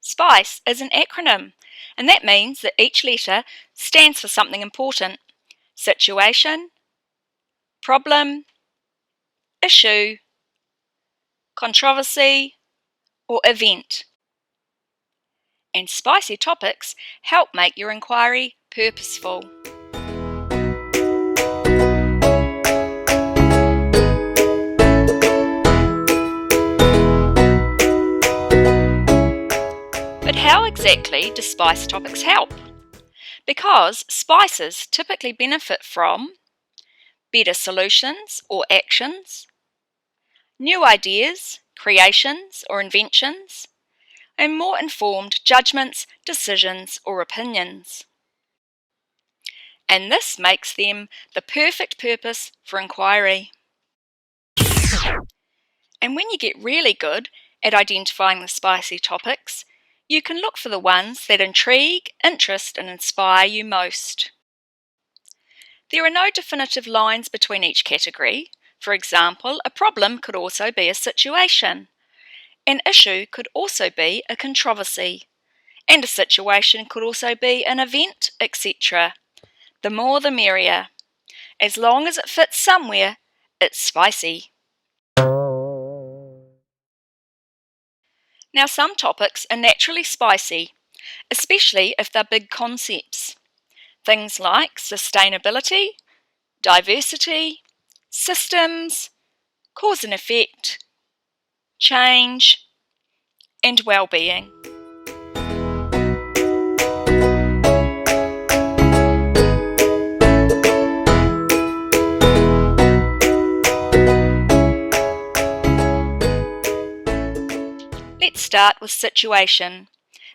S.P.I.C.E is an acronym, and that means that each letter stands for something important: situation, problem, issue, controversy, or event. And spicy topics help make your inquiry purposeful. But how exactly do spice topics help? Because spices typically benefit from better solutions or actions, new ideas, creations or inventions, and more informed judgments, decisions or opinions. And this makes them the perfect purpose for inquiry. And when you get really good at identifying the spicy topics, you can look for the ones that intrigue, interest, and inspire you most. There are no definitive lines between each category. For example, a problem could also be a situation. An issue could also be a controversy. And a situation could also be an event, etc. The more the merrier. As long as it fits somewhere, it's spicy. Now, some topics are naturally spicy, especially if they're big concepts. Things like sustainability, diversity, systems, cause and effect, change, and well-being. Let's start with situation.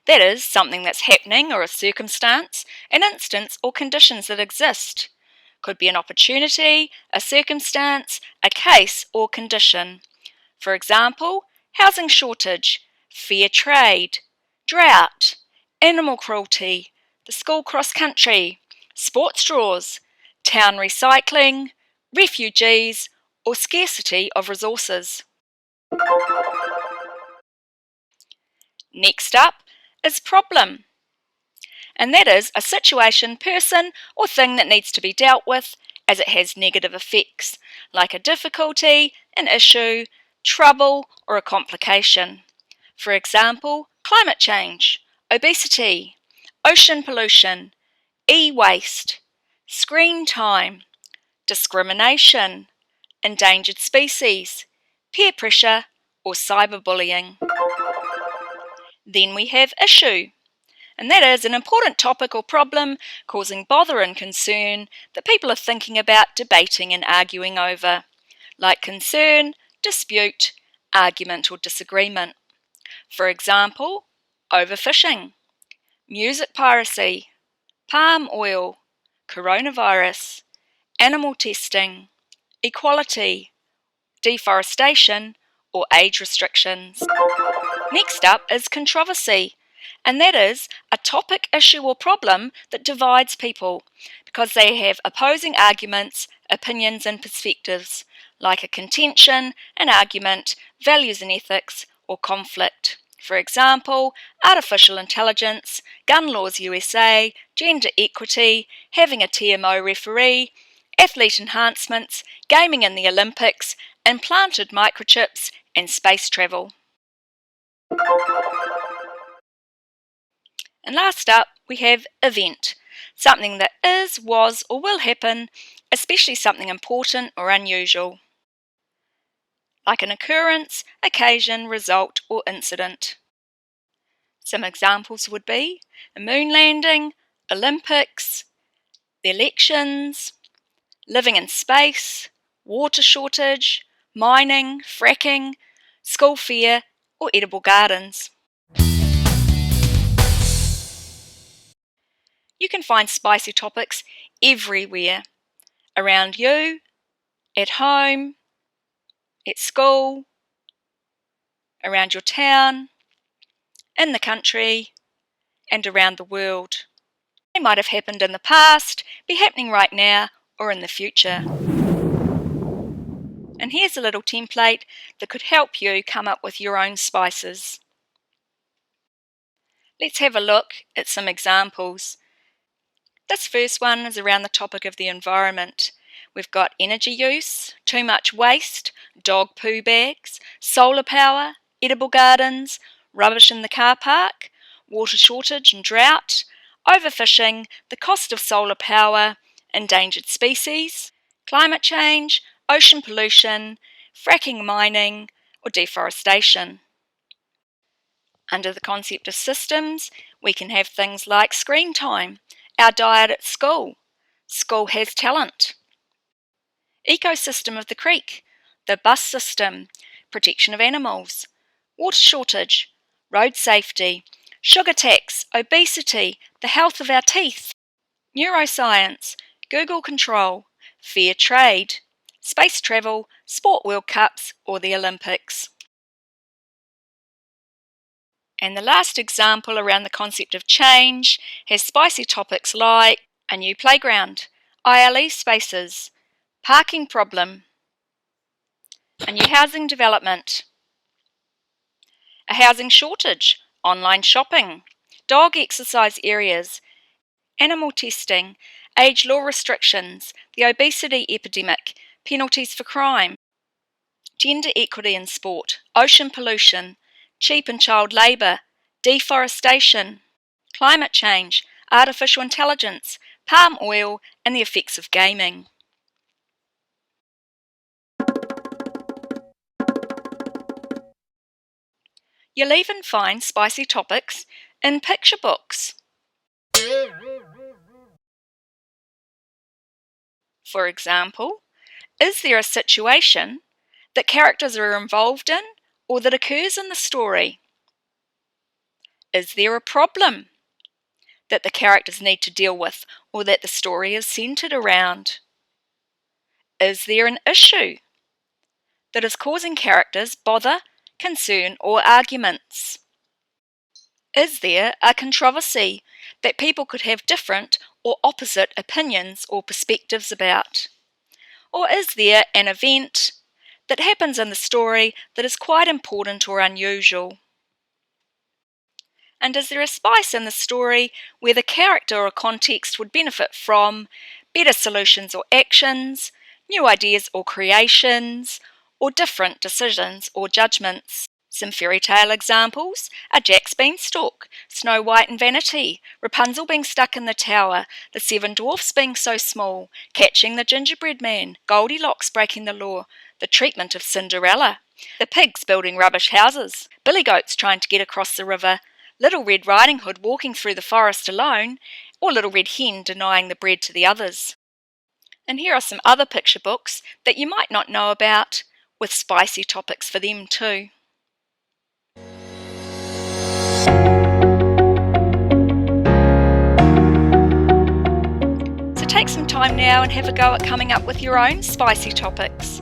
That is, something that's happening or a circumstance, an instance or conditions that exist. Could be an opportunity, a circumstance, a case or condition. For example, housing shortage, fair trade, drought, animal cruelty, the school cross-country, sports draws, town recycling, refugees, or scarcity of resources. Next up is problem, and that is a situation, person, or thing that needs to be dealt with as it has negative effects, like a difficulty, an issue, trouble, or a complication. For example, climate change, obesity, ocean pollution, e-waste, screen time, discrimination, endangered species, peer pressure, or cyberbullying. Then we have issue, and that is an important topic or problem causing bother and concern that people are thinking about, debating and arguing over, like concern, dispute, argument or disagreement. For example, overfishing, music piracy, palm oil, coronavirus, animal testing, equality, deforestation, or age restrictions. Next up is controversy, and that is a topic, issue or problem that divides people because they have opposing arguments, opinions and perspectives, like a contention, an argument, values and ethics, or conflict. For example, artificial intelligence, gun laws USA, gender equity, having a TMO referee, athlete enhancements, gaming in the Olympics, implanted microchips, and space travel. And last up, we have event, something that is, was, or will happen, especially something important or unusual, like an occurrence, occasion, result, or incident. Some examples would be a moon landing, Olympics, the elections, living in space, water shortage, mining, fracking, school fair, or edible gardens. You can find spicy topics everywhere, around you, at home, at school, around your town, in the country, and around the world. They might have happened in the past, be happening right now, or in the future. And here's a little template that could help you come up with your own spices. Let's have a look at some examples. This first one is around the topic of the environment. We've got energy use, too much waste, dog poo bags, solar power, edible gardens, rubbish in the car park, water shortage and drought, overfishing, the cost of solar power, endangered species, climate change, ocean pollution, fracking mining, or deforestation. Under the concept of systems, we can have things like screen time, our diet at school, school has talent, ecosystem of the creek, the bus system, protection of animals, water shortage, road safety, sugar tax, obesity, the health of our teeth, neuroscience, Google control, fair trade, space travel, sport World Cups or the Olympics. And the last example around the concept of change has spicy topics like a new playground, ILE spaces, parking problem, a new housing development, a housing shortage, online shopping, dog exercise areas, animal testing, age law restrictions, the obesity epidemic, penalties for crime, gender equity in sport, ocean pollution, cheap and child labour, deforestation, climate change, artificial intelligence, palm oil, and the effects of gaming. You'll even find spicy topics in picture books. For example, is there a situation that characters are involved in or that occurs in the story? Is there a problem that the characters need to deal with or that the story is centered around? Is there an issue that is causing characters bother, concern, or arguments? Is there a controversy that people could have different or opposite opinions or perspectives about? Or is there an event that happens in the story that is quite important or unusual? And is there a spice in the story where the character or context would benefit from better solutions or actions, new ideas or creations, or different decisions or judgments? Some fairy tale examples are Jack's Beanstalk, Snow White and Vanity, Rapunzel being stuck in the tower, the Seven Dwarfs being so small, Catching the Gingerbread Man, Goldilocks breaking the law, the treatment of Cinderella, the pigs building rubbish houses, billy goats trying to get across the river, Little Red Riding Hood walking through the forest alone, or Little Red Hen denying the bread to the others. And here are some other picture books that you might not know about, with spicy topics for them too. So take some time now and have a go at coming up with your own spicy topics.